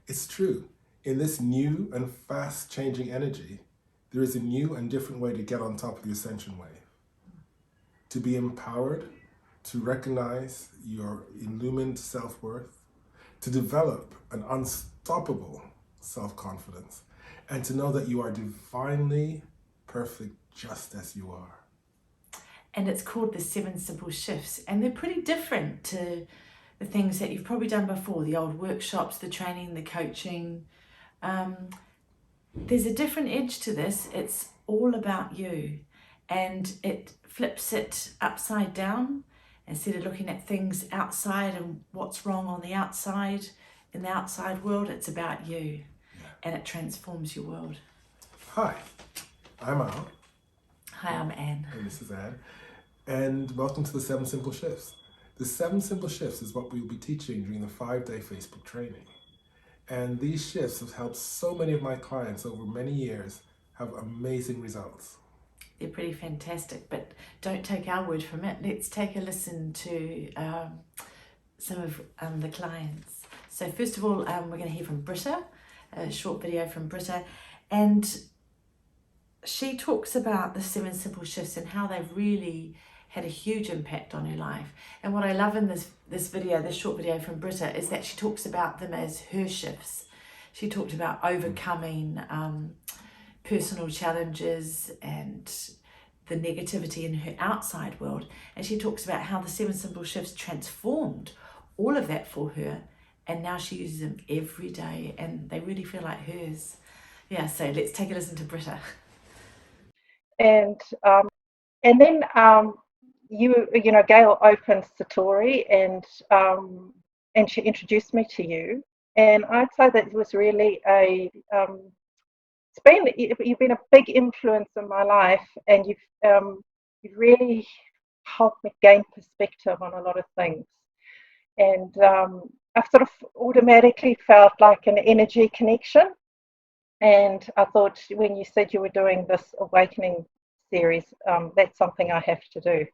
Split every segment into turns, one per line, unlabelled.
It's true. In this new and fast changing energy, there is a new and different way to get on top of the ascension wave. To be empowered, to recognize your illumined self worth, to develop an unstoppable self confidence, and to know that you are divinely perfect just as you are.
And it's called the Seven Simple Shifts, and they're pretty different to the things that you've probably done before, the old workshops, the training, the coaching. Um, there's a different edge to this. It's all about you, and it flips it upside down. Instead of looking at things outside and what's wrong on the outside, in the outside world, it's about you, and it transforms your world.
Hi, I'm Al,
Hi, I'm Anne.
and this is Anne, and welcome to the Seven Simple Shifts. The Seven Simple Shifts is what we'll be teaching during the 5-day Facebook training. And these shifts have helped so many of my clients over many years have amazing results.
They're pretty fantastic, but don't take our word from it. Let's take a listen to some of the clients. So first of all, we're going to hear from Britta, a short video from Britta, and she talks about the seven simple shifts and how they've really had a huge impact on her life. And what I love in this video, this short video from Britta, is that she talks about them as her shifts. She talked about overcoming personal challenges and the negativity in her outside world. And she talks about how the seven simple shifts transformed all of that for her. And now she uses them every day and they really feel like hers. Yeah, so let's take a listen to Britta.
And then Gail opened Satori and she introduced me to you, and I'd say that it was really you've been a big influence in my life, and you've really helped me gain perspective on a lot of things, and I've sort of automatically felt like an energy connection. And I thought when you said you were doing this awakening series, that's something I have to do.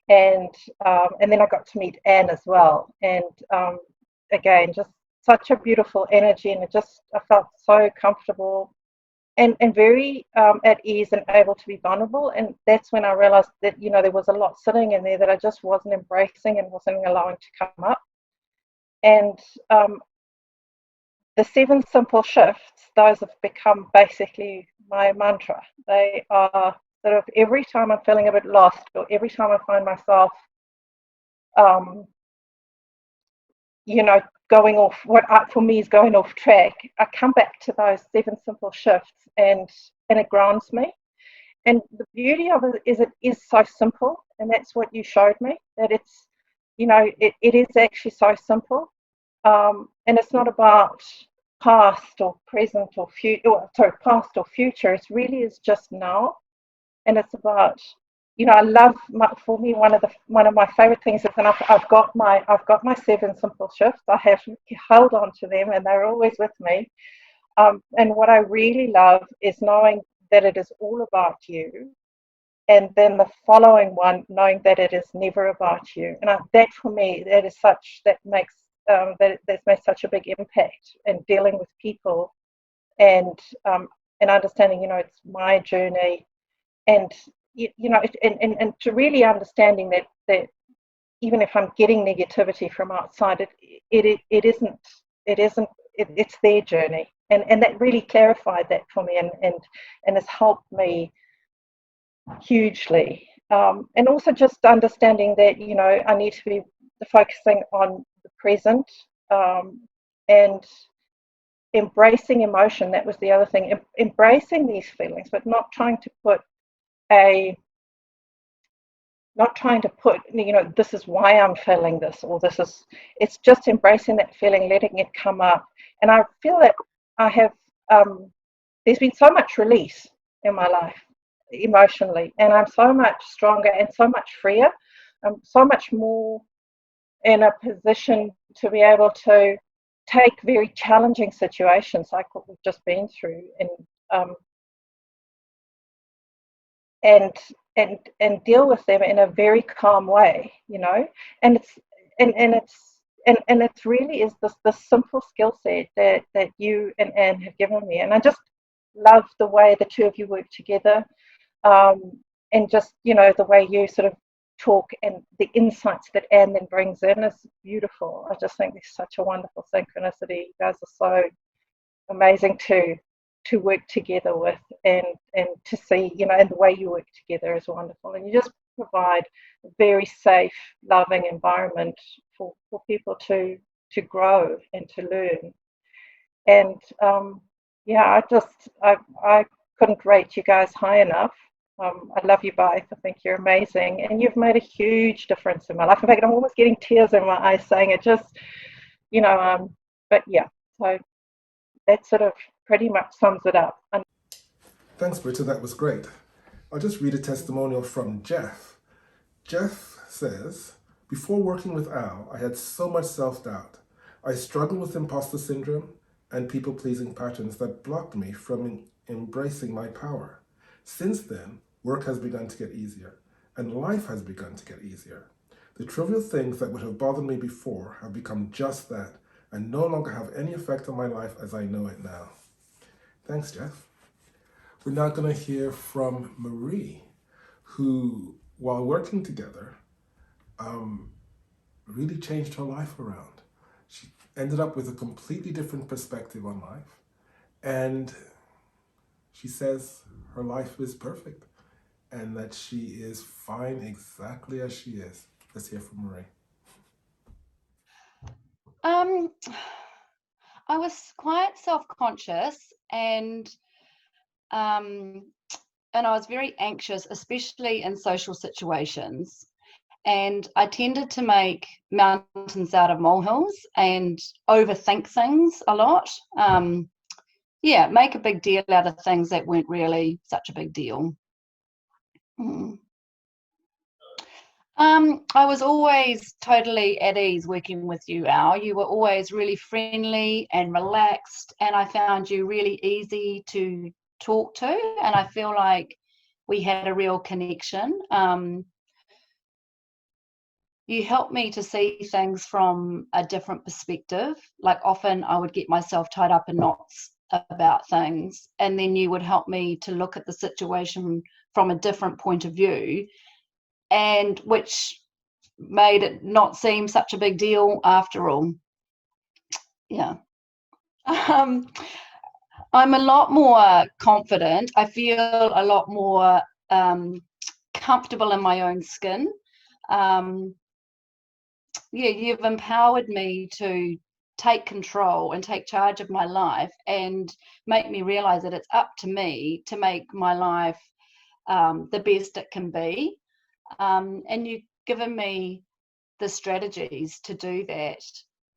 And then I got to meet Anne as well. And again, just such a beautiful energy, and I felt so comfortable and very at ease and able to be vulnerable. And that's when I realized that there was a lot sitting in there that I just wasn't embracing and wasn't allowing to come up. And the seven simple shifts, those have become basically my mantra. They are sort of every time I'm feeling a bit lost, or every time I find myself, um, going off, for me is going off track, I come back to those seven simple shifts, and it grounds me. And the beauty of it is so simple, and that's what you showed me, that it is actually so simple. And it's not about past or present or future. Past or future. It really is just now, and it's about. I love for me one of my favorite things is, and I've got my seven simple shifts. I have held on to them, and they're always with me. And what I really love is knowing that it is all about you, and then the following one, knowing that it is never about you. And that for me, that makes that's made such a big impact in dealing with people, and understanding, it's my journey, and and to really understanding that even if I'm getting negativity from outside, it's their journey, and that really clarified that for me, and has helped me hugely. And also just understanding that I need to be focusing on the present, and embracing emotion. That was the other thing, embracing these feelings, but not trying to put this is why I'm feeling this, or it's just embracing that feeling, letting it come up. And I feel that I have there's been so much release in my life emotionally, and I'm so much stronger and so much freer. I'm so much more in a position to be able to take very challenging situations like what we've just been through, um, and and deal with them in a very calm way, and it's and it's really is this simple skill set that you and Anne have given me, and I just love the way the two of you work together, and just the way you sort of talk and the insights that Anne then brings in is beautiful. I just think there's such a wonderful synchronicity. You guys are so amazing to work together with, and to see, and the way you work together is wonderful, and you just provide a very safe, loving environment for people to grow and to learn. And yeah, I couldn't rate you guys high enough. I love you both. I think you're amazing, and you've made a huge difference in my life. In fact, I'm almost getting tears in my eyes saying it. Just but yeah, so that sort of pretty much sums it up.
Thanks, Britta, that was great. I'll just read a testimonial from Jeff. Jeff says, before working with Al, I had so much self-doubt. I struggled with imposter syndrome and people-pleasing patterns that blocked me from embracing my power. Since then, work has begun to get easier, and life has begun to get easier. The trivial things that would have bothered me before have become just that, and no longer have any effect on my life as I know it now. Thanks, Jeff. We're now going to hear from Marie, who, while working together, really changed her life around. She ended up with a completely different perspective on life, and she says her life is perfect and that she is fine exactly as she is. Let's hear from Marie.
I was quite self-conscious, and I was very anxious, especially in social situations. And I tended to make mountains out of molehills and overthink things a lot. Make a big deal out of things that weren't really such a big deal. I was always totally at ease working with you, Al. You were always really friendly and relaxed, and I found you really easy to talk to, and I feel like we had a real connection. You helped me to see things from a different perspective. Like, often I would get myself tied up in knots about things, and then you would help me to look at the situation from a different point of view, and which made it not seem such a big deal after all. Yeah. I'm a lot more confident. I feel a lot more comfortable in my own skin. You've empowered me to take control and take charge of my life, and make me realize that it's up to me to make my life the best it can be. And you've given me the strategies to do that.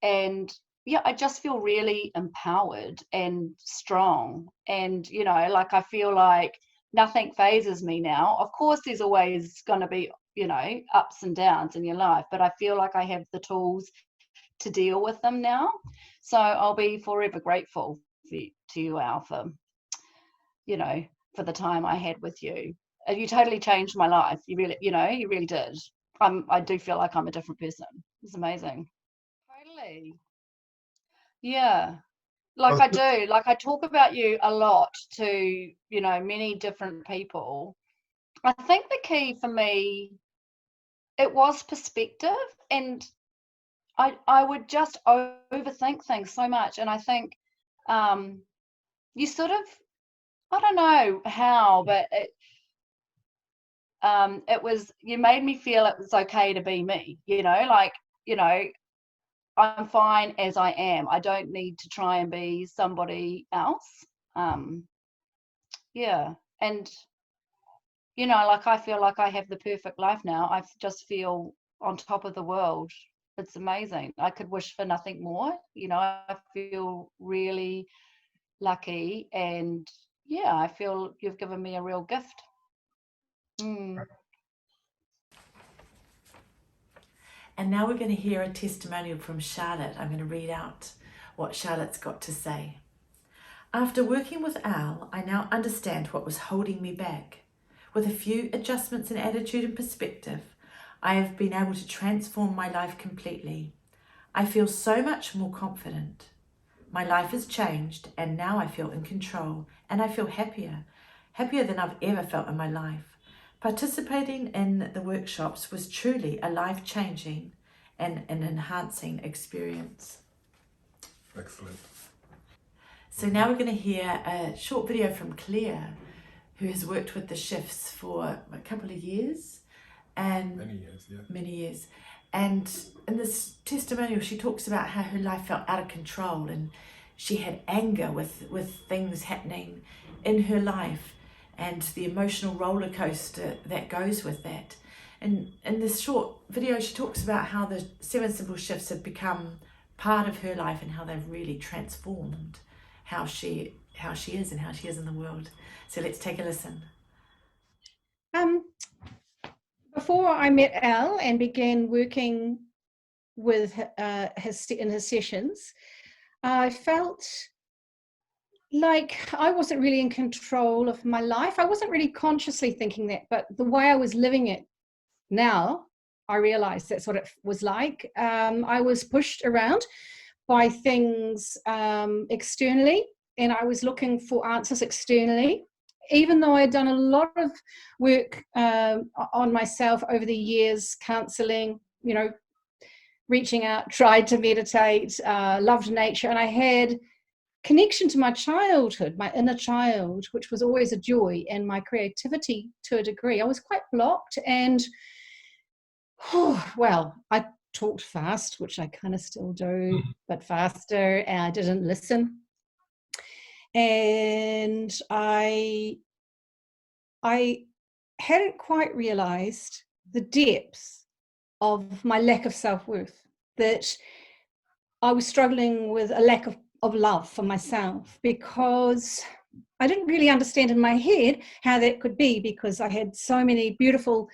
And yeah, I just feel really empowered and strong. And, like, I feel like nothing phases me now. Of course, there's always going to be, ups and downs in your life, but I feel like I have the tools to deal with them now. So I'll be forever grateful to you, Al, for the time I had with you. You totally changed my life. You really, you really did. I do feel like I'm a different person. It's amazing. Totally. Yeah. Like, I do. Like, I talk about you a lot to, many different people. I think the key for me, it was perspective, and I would just overthink things so much. And I think you sort of, I don't know how, but you made me feel it was okay to be me, I'm fine as I am. I don't need to try and be somebody else. And like, I feel like I have the perfect life now. I just feel on top of the world. It's amazing. I could wish for nothing more. I feel really lucky, and I feel you've given me a real gift.
And now we're going to hear a testimonial from Charlotte. I'm going to read out what Charlotte's got to say. After working with Al, I now understand what was holding me back. With a few adjustments in attitude and perspective, I have been able to transform my life completely. I feel so much more confident. My life has changed and now I feel in control and I feel happier than I've ever felt in my life. Participating in the workshops was truly a life-changing and an enhancing experience.
Excellent.
So now we're going to hear a short video from Claire, who has worked with the shifts for a couple of years. And
Many years, yeah.
Many years. And in this testimonial, she talks about how her life felt out of control and she had anger with things happening in her life and the emotional roller coaster that goes with that. And in this short video, she talks about how the 7 simple shifts have become part of her life and how they've really transformed how she is and how she is in the world. So let's take a listen.
Before I met Al and began working with in his sessions, I felt like I wasn't really in control of my life. I wasn't really consciously thinking that, but the way I was living it now, I realized that's what it was like. I was pushed around by things externally, and I was looking for answers externally. Even though I'd done a lot of work on myself over the years, counseling, reaching out, tried to meditate, loved nature, and I had connection to my childhood, my inner child, which was always a joy, and my creativity to a degree. I was quite blocked, and I talked fast, which I kind of still do, but faster, and I didn't listen. And I hadn't quite realized the depths of my lack of self-worth, that I was struggling with a lack of love for myself, because I didn't really understand in my head how that could be, because I had so many beautiful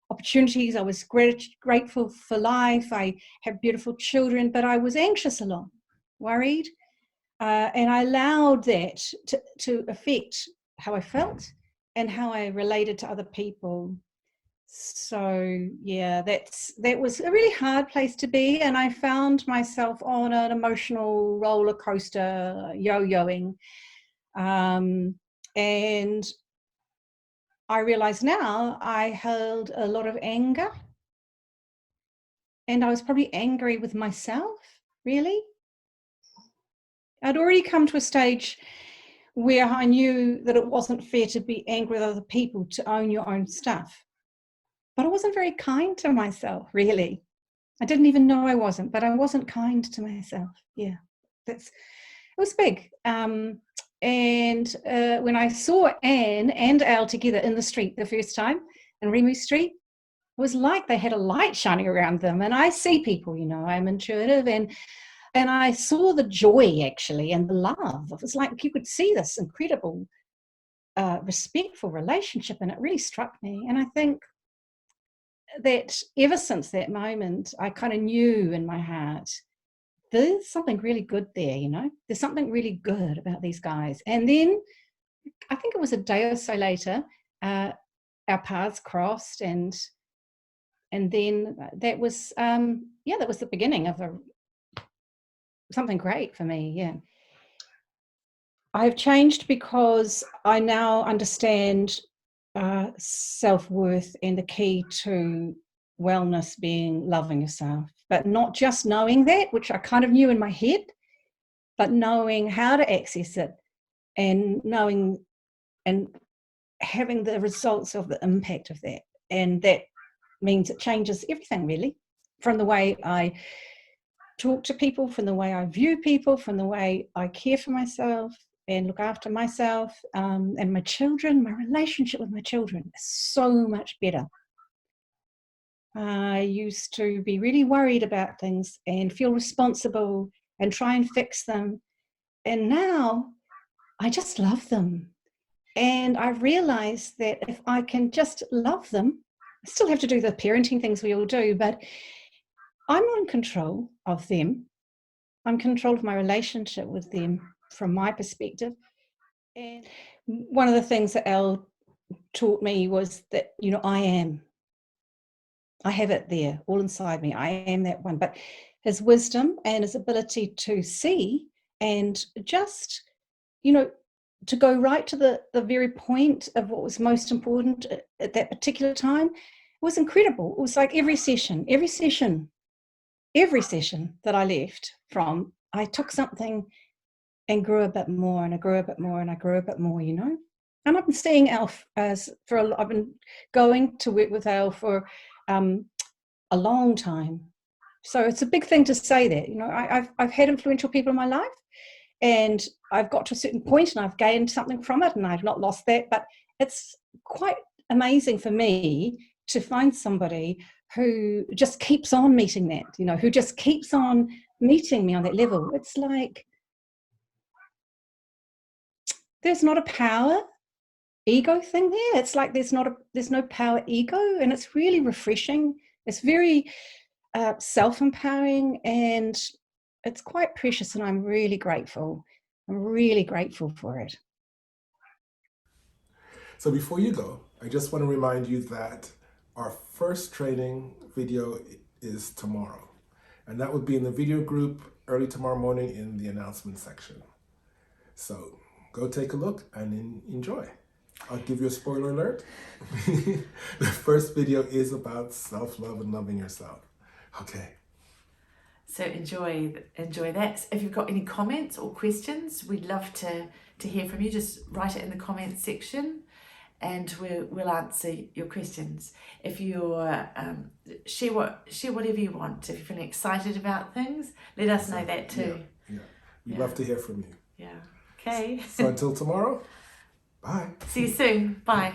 opportunities. I was grateful for life. I had beautiful children, but I was anxious a lot, worried, and I allowed that to affect how I felt and how I related to other people. So yeah, that was a really hard place to be, and I found myself on an emotional roller coaster, yo-yoing, and I realize now I held a lot of anger, and I was probably angry with myself, really. I'd already come to a stage where I knew that it wasn't fair to be angry with other people, to own your own stuff. But I wasn't very kind to myself, really. I didn't even know I wasn't, but I wasn't kind to myself. Yeah, it was big. And when I saw Anne and Al together in the street the first time, in Remu Street, it was like they had a light shining around them. And I see people, I'm intuitive, and I saw the joy, actually, and the love. It was like you could see this incredible, respectful relationship, and it really struck me. And I think that ever since that moment, I kind of knew in my heart, there's something really good there, there's something really good about these guys. And then I think it was a day or so later, our paths crossed, and then that was that was the beginning of something great for me. Yeah, I've changed because I now understand self-worth, and the key to wellness being loving yourself, but not just knowing that, which I kind of knew in my head, but knowing how to access it, and knowing and having the results of the impact of that. And that means it changes everything, really, from the way I talk to people, from the way I view people, from the way I care for myself and look after myself, and my children. My relationship with my children is so much better. I used to be really worried about things and feel responsible and try and fix them. And now I just love them. And I've realized that if I can just love them, I still have to do the parenting things we all do, but I'm not in control of them. I'm in control of my relationship with them from my perspective. And one of the things that Elle taught me was that, I have it there all inside me. I am that one. But his wisdom and his ability to see and just, you know, to go right to the very point of what was most important at that particular time. It was incredible. It was like every session that I left from, I took something and grew a bit more, and I grew a bit more, and I grew a bit more, you know. And I've been seeing Al I've been going to work with Al for a long time. So it's a big thing to say that, you know, I've had influential people in my life, and I've got to a certain point and I've gained something from it, and I've not lost that. But it's quite amazing for me to find somebody who just keeps on meeting that, you know, who just keeps on meeting me on that level. It's like there's not a power ego thing there. It's like there's no power ego, and it's really refreshing. It's very self-empowering, and it's quite precious, and I'm really grateful. I'm really grateful for it.
So before you go, I just want to remind you that our first training video is tomorrow, and that will be in the video group early tomorrow morning in the announcement section. So go take a look and enjoy. I'll give you a spoiler alert. The first video is about self-love and loving yourself. Okay.
So enjoy that. If you've got any comments or questions, we'd love to hear from you. Just write it in the comments section, and we'll answer your questions. If you're share whatever you want. If you're feeling excited about things, let us know that too.
Yeah. We'd love to hear from you.
Yeah. Okay.
So until tomorrow, bye.
See you soon. Bye.